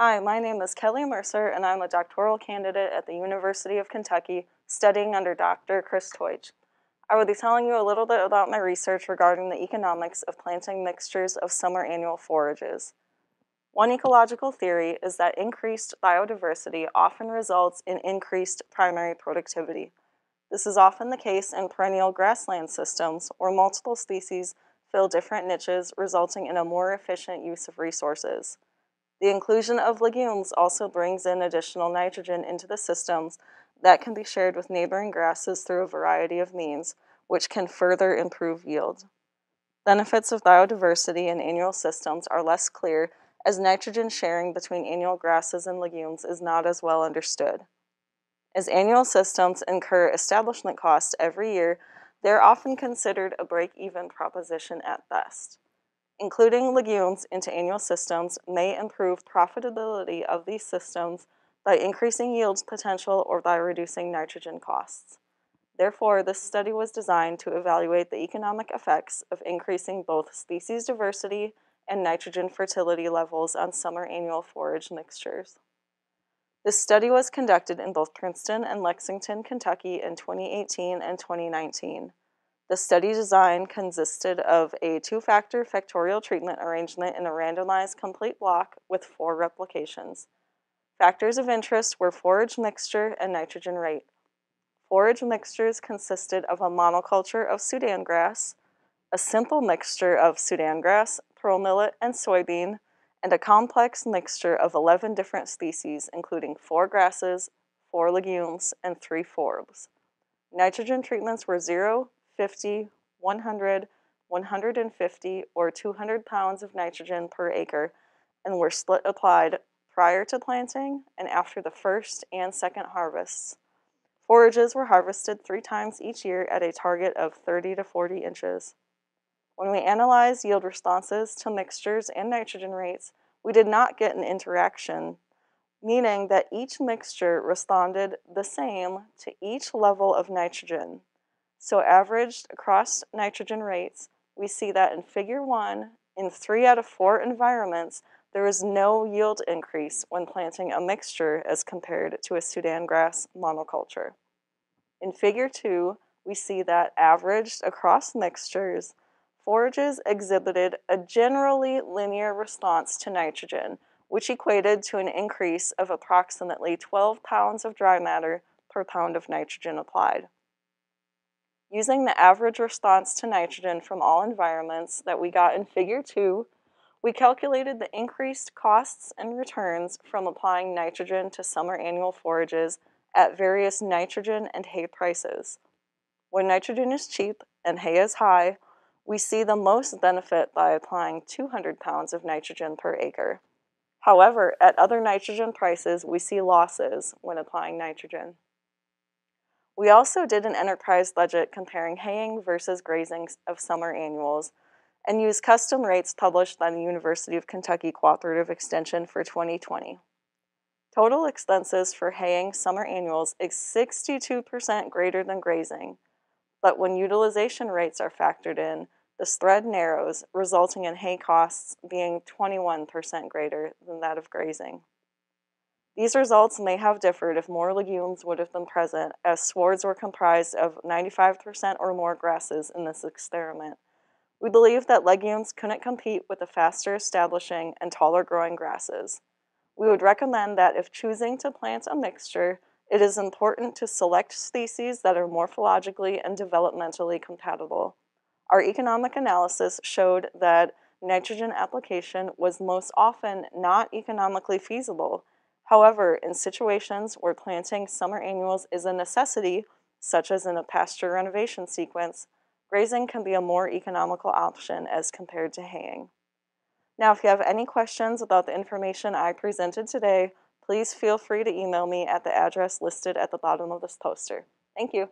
Hi, my name is Kelly Mercier, and I'm a doctoral candidate at the University of Kentucky studying under Dr. Chris Teutsch. I will be telling you a little bit about my research regarding the economics of planting mixtures of summer annual forages. One ecological theory is that increased biodiversity often results in increased primary productivity. This is often the case in perennial grassland systems where multiple species fill different niches, resulting in a more efficient use of resources. The inclusion of legumes also brings in additional nitrogen into the systems that can be shared with neighboring grasses through a variety of means, which can further improve yield. Benefits of biodiversity in annual systems are less clear, as nitrogen sharing between annual grasses and legumes is not as well understood. As annual systems incur establishment costs every year, they are often considered a break-even proposition at best. Including legumes into annual systems may improve profitability of these systems by increasing yield potential or by reducing nitrogen costs. Therefore, this study was designed to evaluate the economic effects of increasing both species diversity and nitrogen fertility levels on summer annual forage mixtures. This study was conducted in both Princeton and Lexington, Kentucky in 2018 and 2019. The study design consisted of a two-factor factorial treatment arrangement in a randomized complete block with 4 replications. Factors of interest were forage mixture and nitrogen rate. Forage mixtures consisted of a monoculture of Sudan grass, a simple mixture of Sudan grass, pearl millet, and soybean, and a complex mixture of 11 different species, including 4 grasses, 4 legumes, and 3 forbs. Nitrogen treatments were 0, 50, 100, 150, or 200 pounds of nitrogen per acre, and were split applied prior to planting and after the first and second harvests. Forages were harvested 3 times each year at a target of 30 to 40 inches. When we analyzed yield responses to mixtures and nitrogen rates, we did not get an interaction, meaning that each mixture responded the same to each level of nitrogen. So averaged across nitrogen rates, we see that in Figure 1, in 3 out of 4 environments, there is no yield increase when planting a mixture as compared to a Sudan grass monoculture. In Figure 2, we see that averaged across mixtures, forages exhibited a generally linear response to nitrogen, which equated to an increase of approximately 12 pounds of dry matter per pound of nitrogen applied. Using the average response to nitrogen from all environments that we got in Figure 2, we calculated the increased costs and returns from applying nitrogen to summer annual forages at various nitrogen and hay prices. When nitrogen is cheap and hay is high, we see the most benefit by applying 200 pounds of nitrogen per acre. However, at other nitrogen prices, we see losses when applying nitrogen. We also did an enterprise budget comparing haying versus grazing of summer annuals and used custom rates published by the University of Kentucky Cooperative Extension for 2020. Total expenses for haying summer annuals is 62% greater than grazing, but when utilization rates are factored in, the spread narrows, resulting in hay costs being 21% greater than that of grazing. These results may have differed if more legumes would have been present, as swards were comprised of 95% or more grasses in this experiment. We believe that legumes couldn't compete with the faster establishing and taller growing grasses. We would recommend that if choosing to plant a mixture, it is important to select species that are morphologically and developmentally compatible. Our economic analysis showed that nitrogen application was most often not economically feasible. However, in situations where planting summer annuals is a necessity, such as in a pasture renovation sequence, grazing can be a more economical option as compared to haying. Now, if you have any questions about the information I presented today, please feel free to email me at the address listed at the bottom of this poster. Thank you.